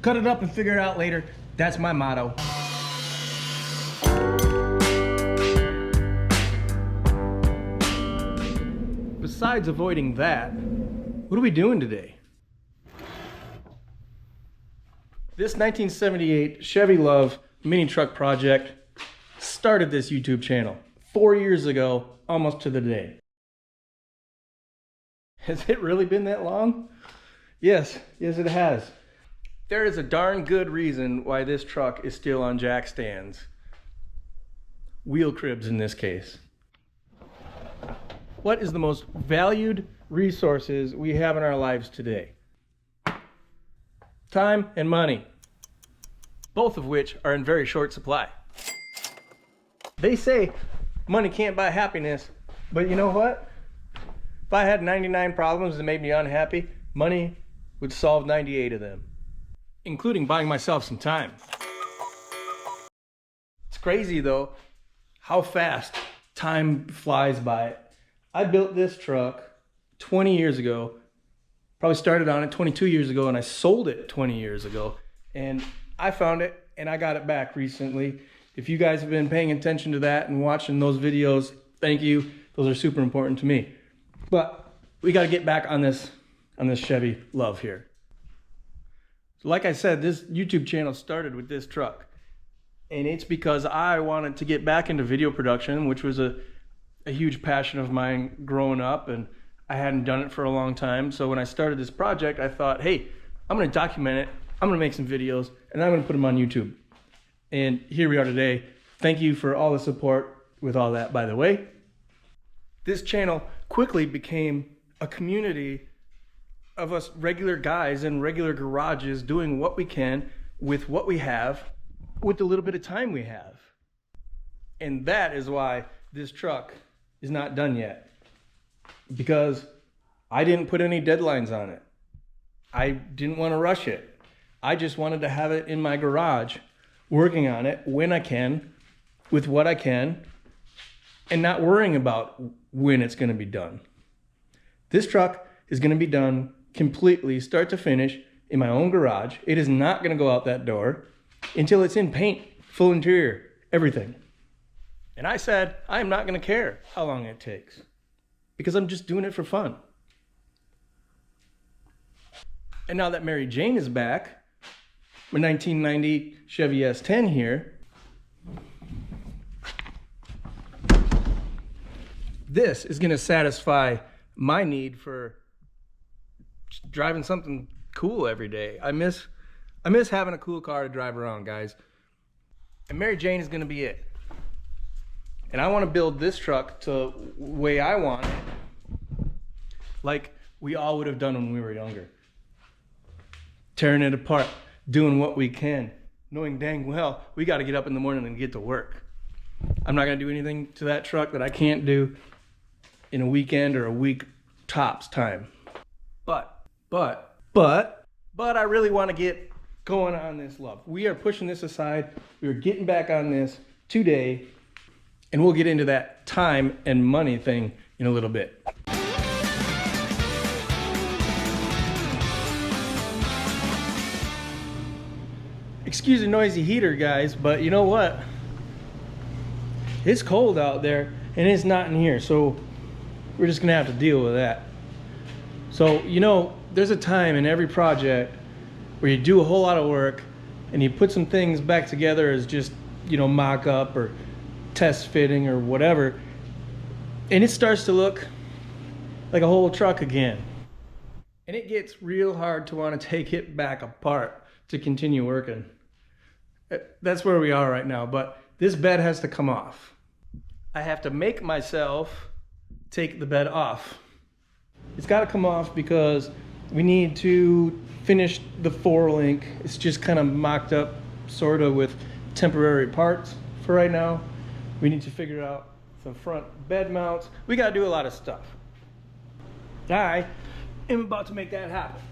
cut it up and figure it out later. That's my motto. Besides avoiding that, what are we doing today? This 1978 Chevy Love mini truck project started this YouTube channel 4 years ago, almost to the day. Has it really been that long? Yes, it has. There is a darn good reason why this truck is still on jack stands. Wheel cribs in this case. What is the most valued resources we have in our lives today? Time and money, both of which are in very short supply. They say money can't buy happiness, but you know what? If I had 99 problems that made me unhappy, money would solve 98 of them, including buying myself some time. It's crazy though, how fast time flies by. I built this truck 20 years ago, probably started on it 22 years ago, and I sold it 20 years ago. And I found it and I got it back recently. If you guys have been paying attention to that and watching those videos, thank you. Those are super important to me. But we got to get back on this Chevy Love here. So like I said, this YouTube channel started with this truck. And it's because I wanted to get back into video production, which was a huge passion of mine growing up, and I hadn't done it for a long time. So when I started this project, I thought, hey, I'm going to document it, I'm going to make some videos, and I'm going to put them on YouTube. And here we are today. Thank you for all the support with all that, by the way. This channel quickly became a community of us regular guys in regular garages doing what we can with what we have, with the little bit of time we have. And that is why this truck is not done yet, because I didn't put any deadlines on it. I didn't want to rush it. I just wanted to have it in my garage, working on it when I can, with what I can, and not worrying about when it's going to be done. This truck is going to be done completely, start to finish, in my own garage. It is not going to go out that door until it's in paint, full interior, everything. And I said, I am not going to care how long it takes, because I'm just doing it for fun. And now that Mary Jane is back, my 1990 Chevy S10 here, this is going to satisfy my need for driving something cool every day. I miss having a cool car to drive around, guys. And Mary Jane is going to be it. And I want to build this truck to the way I want it, like we all would have done when we were younger. Tearing it apart, doing what we can, knowing dang well we got to get up in the morning and get to work. I'm not going to do anything to that truck that I can't do in a weekend or a week tops time. But I really want to get going on this Love. We are pushing this aside. We are getting back on this today. And we'll get into that time and money thing in a little bit. Excuse the noisy heater, guys, but you know what? It's cold out there and it's not in here, so we're just gonna have to deal with that. So, you know, there's a time in every project where you do a whole lot of work and you put some things back together as just, you know, mock up or test fitting or whatever, and it starts to look like a whole truck again. And it gets real hard to want to take it back apart to continue working. That's where we are right now, but this bed has to come off. I have to make myself take the bed off. It's got to come off because we need to finish the 4-link. It's just kind of mocked up sort of with temporary parts for right now. We need to figure out some front bed mounts. We got to do a lot of stuff. I am about to make that happen.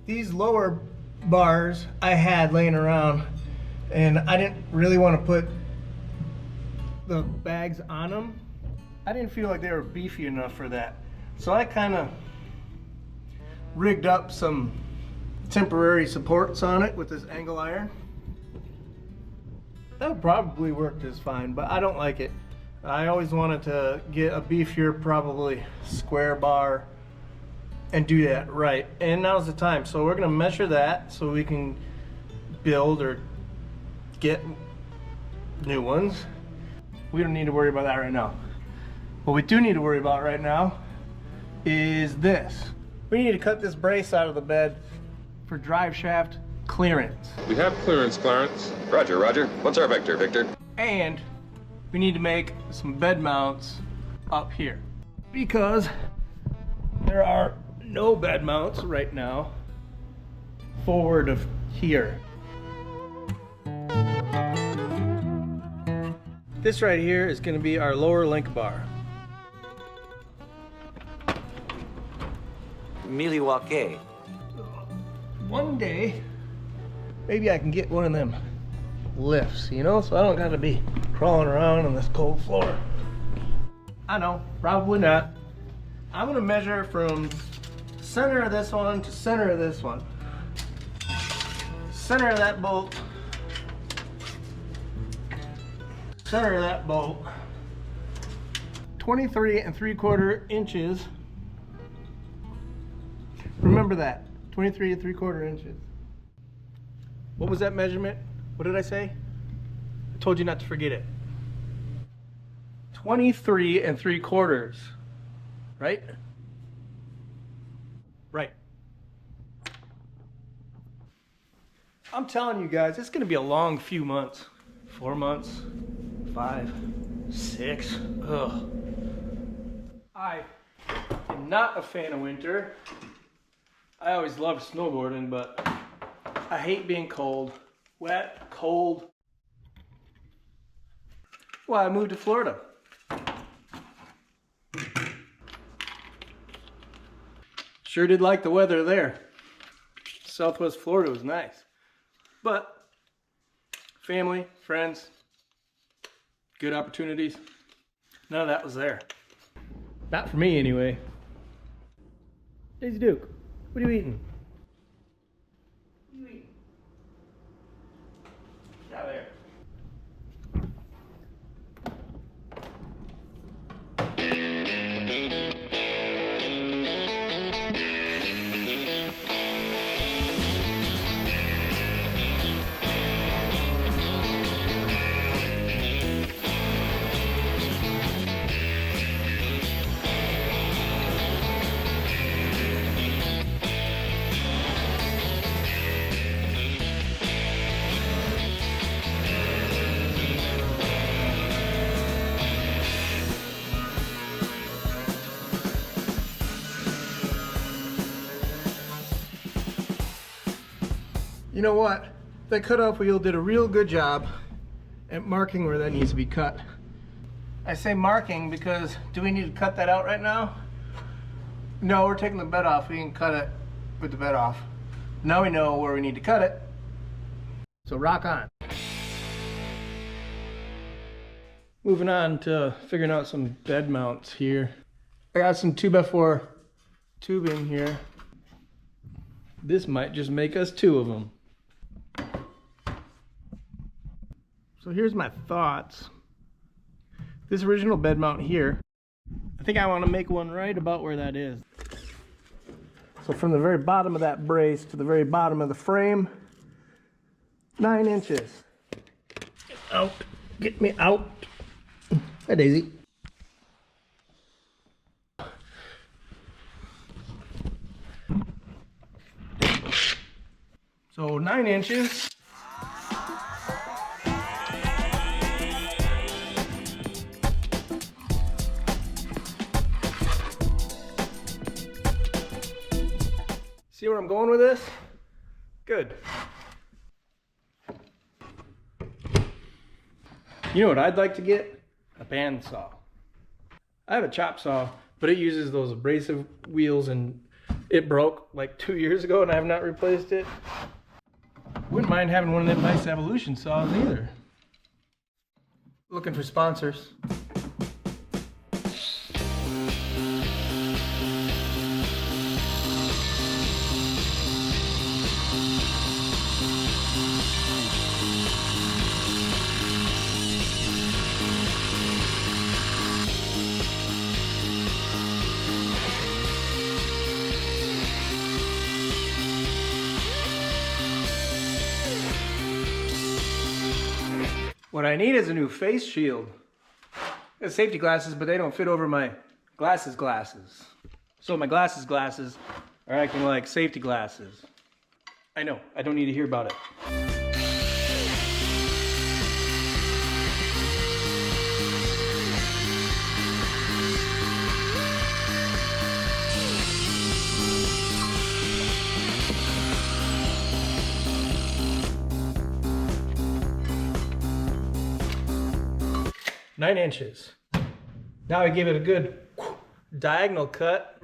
These lower bars I had laying around, and I didn't really want to put the bags on them. I didn't feel like they were beefy enough for that. So I kind of rigged up some temporary supports on it with this angle iron. That would probably work just fine, but I don't like it. I always wanted to get a beefier, probably square bar, and do that right. And now's the time. So we're gonna measure that so we can build or get new ones. We don't need to worry about that right now. What we do need to worry about right now is this. We need to cut this brace out of the bed for drive shaft clearance. We have clearance, Clarence. Roger, Roger. What's our vector, Victor? And we need to make some bed mounts up here because there are no bed mounts right now forward of here. This right here is going to be our lower link bar. Milwaukee. One day, maybe I can get one of them lifts, you know, so I don't gotta be crawling around on this cold floor. I know, probably not. I'm gonna measure from center of this one to center of this one. Center of that bolt. Center of that bolt. 23 3/4 inches. Remember that, 23 3/4 inches. What was that measurement? What did I say? I told you not to forget it. 23 3/4, right? Right. I'm telling you guys, it's gonna be a long few months. 4 months, 5, 6, ugh. I am not a fan of winter. I always loved snowboarding, but I hate being cold. Wet, cold. Well, I moved to Florida. Sure did like the weather there. Southwest Florida was nice. But family, friends, good opportunities, none of that was there. Not for me anyway. Daisy Duke, what are you eating? Out there. You know what? That cutoff wheel did a real good job at marking where that needs to be cut. I say marking because do we need to cut that out right now? No, we're taking the bed off. We can cut it with the bed off. Now we know where we need to cut it. So rock on. Moving on to figuring out some bed mounts here. I got some 2x4 tubing here. This might just make us 2 of them. So here's my thoughts. This original bed mount here, I think I want to make one right about where that is. So from the very bottom of that brace to the very bottom of the frame, 9 inches. Get out, get me out. Hi, Daisy. So 9 inches. See where I'm going with this? Good. You know what I'd like to get? A bandsaw. I have a chop saw, but it uses those abrasive wheels and it broke like 2 years ago and I have not replaced it. Wouldn't mind having one of them nice Evolution saws either. Looking for sponsors. What I need is a new face shield. I have safety glasses, but they don't fit over my glasses. So my glasses are acting like safety glasses. I know, I don't need to hear about it. Nine inches. Now I give it a good diagonal cut.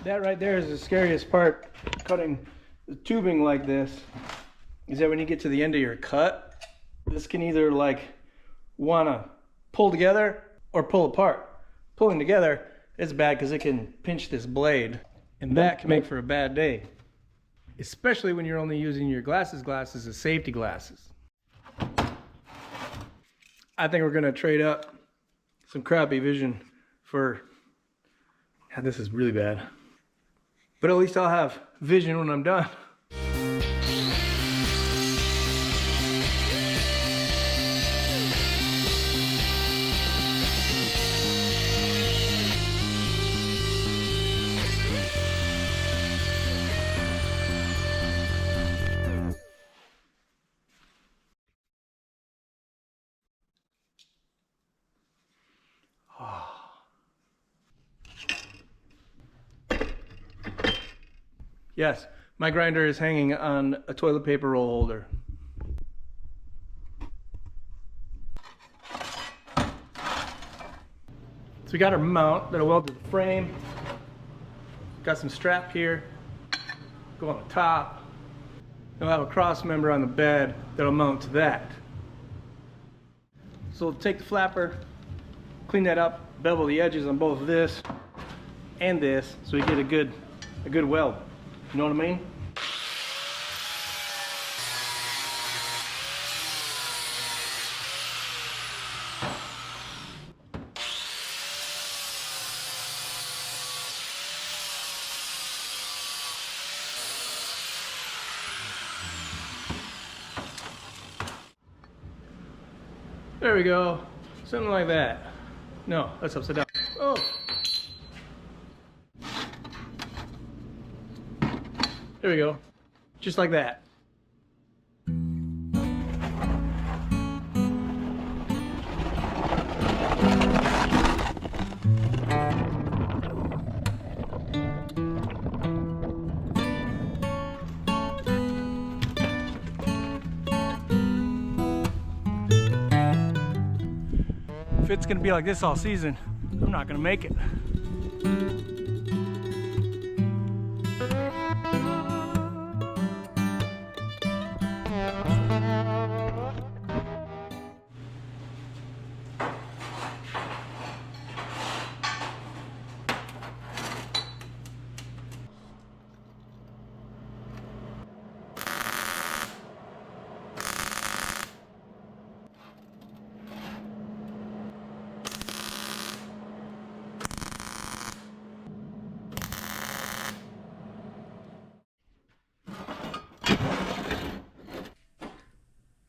That right there is the scariest part, cutting the tubing like this, is that when you get to the end of your cut, this can either like wanna pull together or pull apart. Pulling together is bad because it can pinch this blade, and that can make for a bad day, especially when you're only using your glasses as safety glasses. I think we're gonna trade up some crappy vision for, yeah, this is really bad. But at least I'll have vision when I'm done. Yes, my grinder is hanging on a toilet paper roll holder. So we got our mount that'll weld to the frame. Got some strap here, go on the top. We'll have a cross member on the bed that'll mount to that. So we'll take the flapper, clean that up, bevel the edges on both this and this so we get a good weld. You know what I mean? There we go. Something like that. No, that's upside down. Oh! There we go. Just like that. If it's gonna be like this all season, I'm not gonna make it.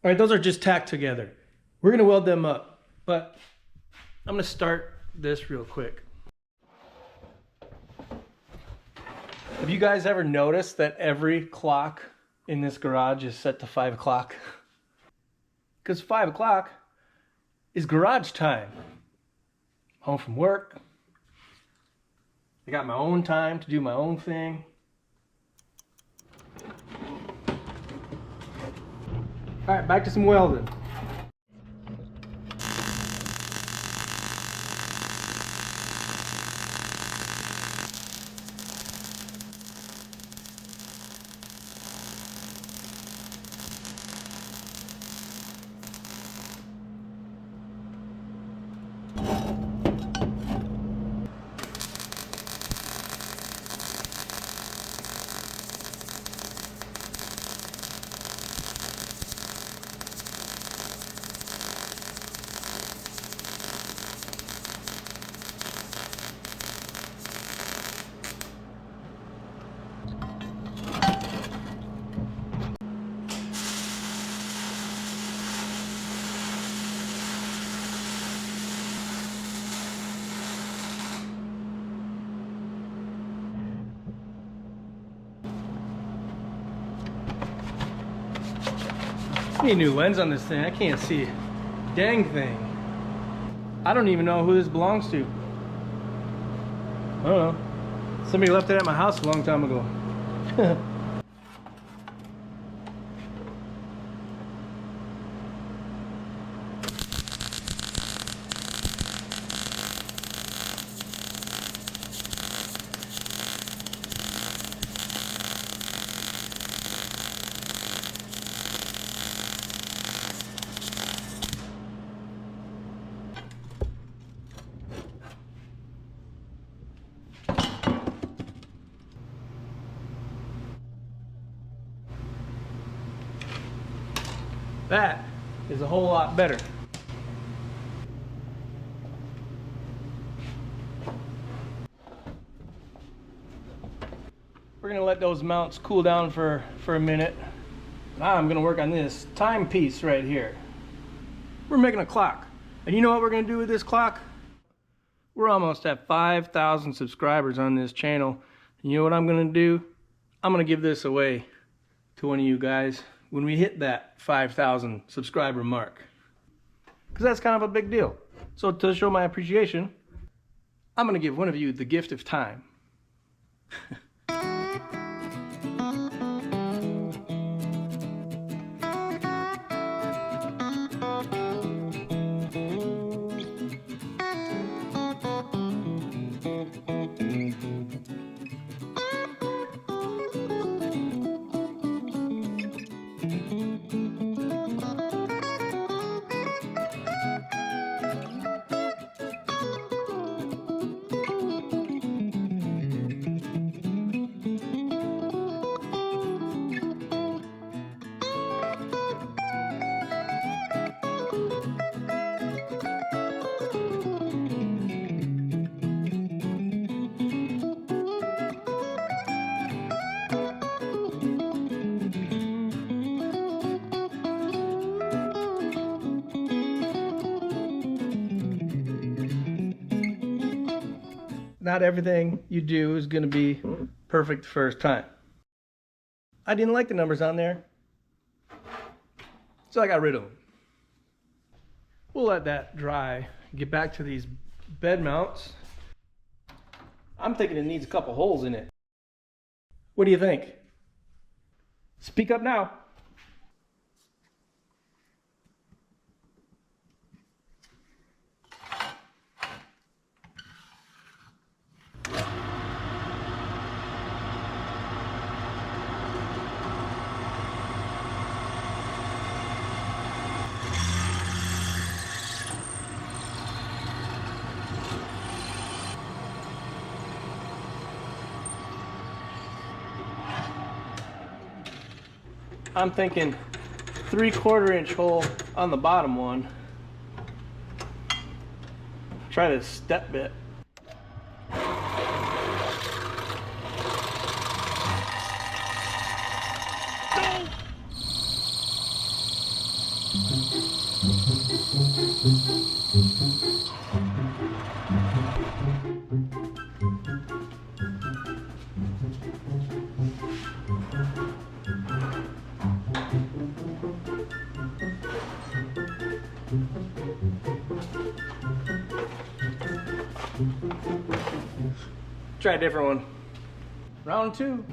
All right, those are just tacked together. We're gonna weld them up, but I'm gonna start this real quick. Have you guys ever noticed that every clock in this garage is set to 5 o'clock? Because 5 o'clock is garage time. Home from work. I got my own time to do my own thing. All right, back to some welding. Need a new lens on this thing. I can't see a dang thing. I don't even know who this belongs to. I don't know. Somebody left it at my house a long time ago. That is a whole lot better. We're gonna let those mounts cool down for a minute. Now I'm gonna work on this timepiece right here. We're making a clock. And you know what we're gonna do with this clock? We're almost at 5,000 subscribers on this channel. And you know what I'm gonna do? I'm gonna give this away to one of you guys when we hit that 5,000 subscriber mark. Because that's kind of a big deal. So to show my appreciation, I'm gonna give one of you the gift of time. Not everything you do is going to be perfect the first time. I didn't like the numbers on there, so I got rid of them. We'll let that dry. Get back to these bed mounts. I'm thinking it needs a couple holes in it. What do you think? Speak up now. I'm thinking 3/4 inch hole on the bottom one. Try this step bit. Try a different one. Round 2.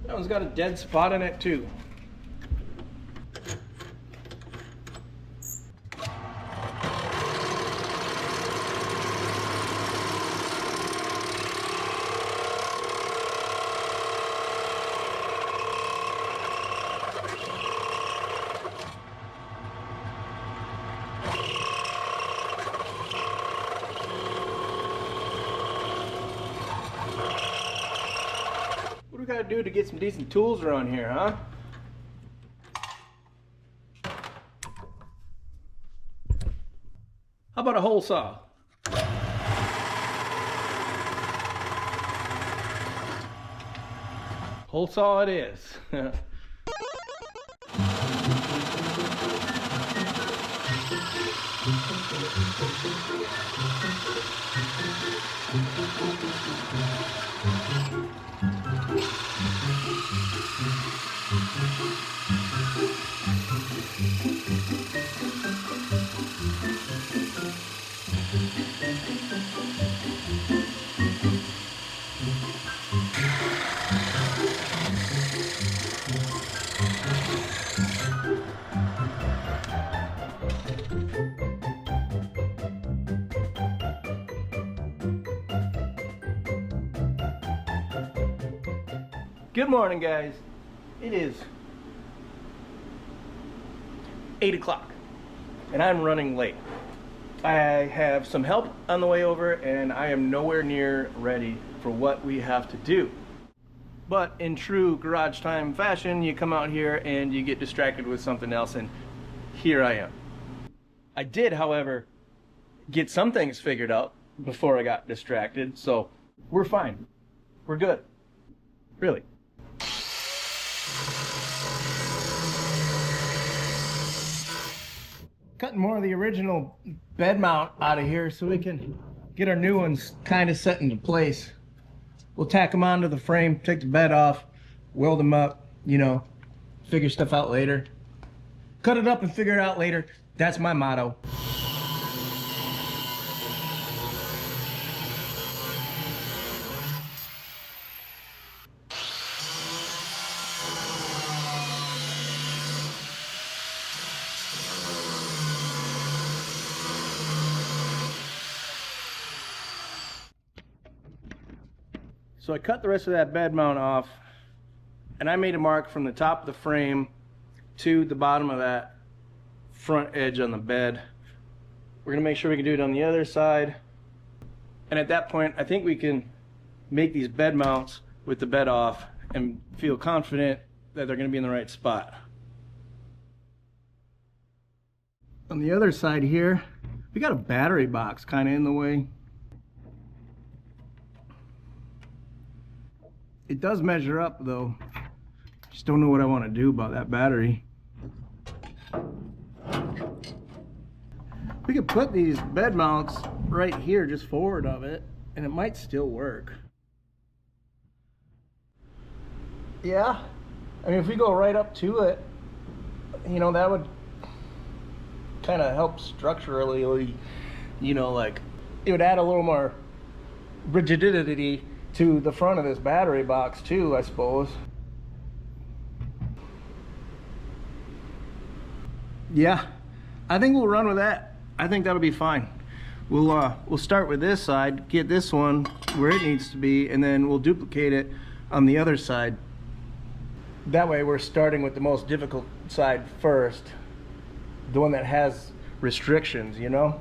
That one's got a dead spot in it too. What do we gotta do to get some decent tools around here, huh? How about a hole saw? Hole saw it is. Good morning, guys. It is 8 o'clock and I'm running late. I have some help on the way over and I am nowhere near ready for what we have to do. But in true garage time fashion, you come out here and you get distracted with something else, and here I am. I did, however, get some things figured out before I got distracted, so we're fine. We're good. Really. Cutting more of the original bed mount out of here so we can get our new ones kind of set into place. We'll tack them onto the frame, take the bed off, weld them up, you know, figure stuff out later. Cut it up and figure it out later. That's my motto. So I cut the rest of that bed mount off and I made a mark from the top of the frame to the bottom of that front edge on the bed. We're gonna make sure we can do it on the other side. And at that point, I think we can make these bed mounts with the bed off and feel confident that they're gonna be in the right spot. On the other side here, we got a battery box kind of in the way. It does measure up though. Just don't know what I want to do about that battery. We could put these bed mounts right here just forward of it and it might still work. Yeah, I mean if we go right up to it, you know, that would kind of help structurally, you know, like it would add a little more rigidity to the front of this battery box too, I suppose. Yeah, I think we'll run with that. I think that'll be fine. We'll start with this side, get this one where it needs to be, and then we'll duplicate it on the other side. That way we're starting with the most difficult side first, the one that has restrictions, you know?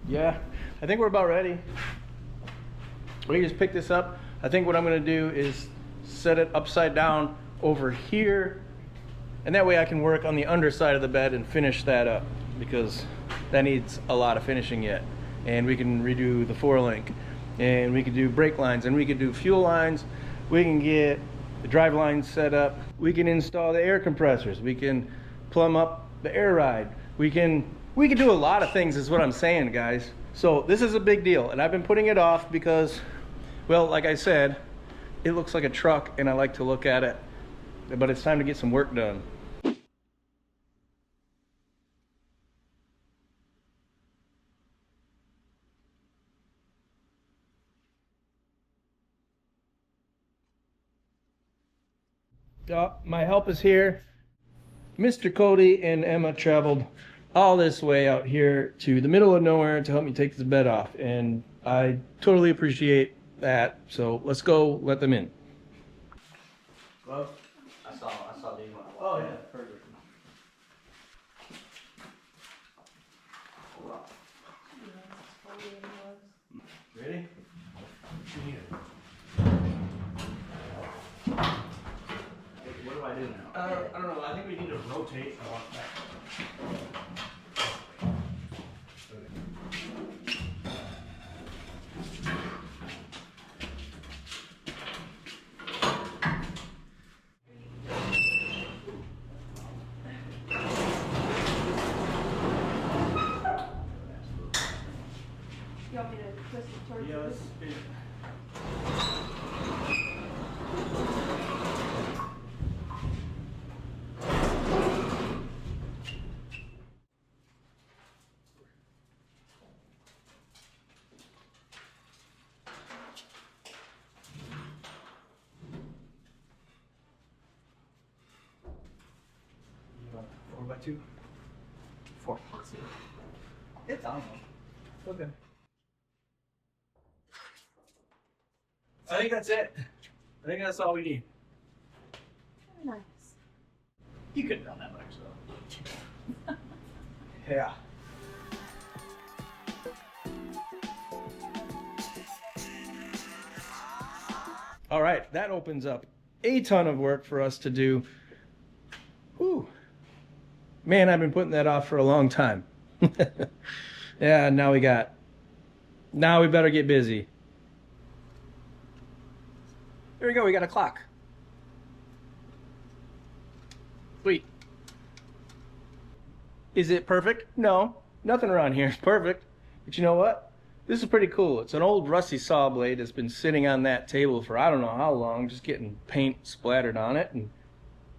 Yeah, I think we're about ready. We can just pick this up. I think what I'm gonna do is set it upside down over here, and that way I can work on the underside of the bed and finish that up, because that needs a lot of finishing yet. And we can redo the 4-link, and we can do brake lines, and we can do fuel lines. We can get the drive lines set up. We can install the air compressors. We can plumb up the air ride. We can do a lot of things is what I'm saying, guys. So this is a big deal, and I've been putting it off because, well, like I said, it looks like a truck and I like to look at it, but it's time to get some work done. My help is here. Mr. Cody and Emma traveled all this way out here to the middle of nowhere to help me take this bed off, and I totally appreciate that. So let's go let them in. Well, I saw these when I walked oh in. yeah, perfect. Ready? What do I do now? I don't know. I think we need to rotate. I want that. you want me to twist it towards Yeah, you? let's spin it. You want 4x2? 4. It's on. Okay. I think that's it. I think that's all we need. Nice. You could have done that by yourself. Yeah. All right, that opens up a ton of work for us to do. Whew. Man, I've been putting that off for a long time. Yeah, now we better get busy. There we go, we got a clock. Sweet. Is it perfect? No, nothing around here is perfect. But you know what? This is pretty cool. It's an old rusty saw blade that's been sitting on that table for I don't know how long, just getting paint splattered on it, and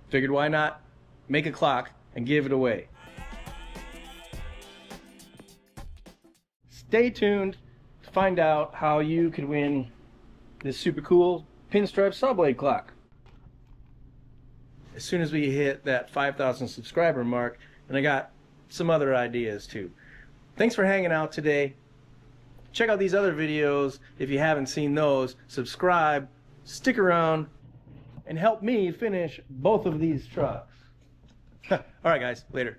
figured why not make a clock and give it away. Stay tuned to find out how you could win this super cool pinstripe saw blade clock as soon as we hit that 5,000 subscriber mark, and I got some other ideas too. Thanks for hanging out today. Check out these other videos if you haven't seen those. Subscribe, stick around, and help me finish both of these trucks. All right, guys, later.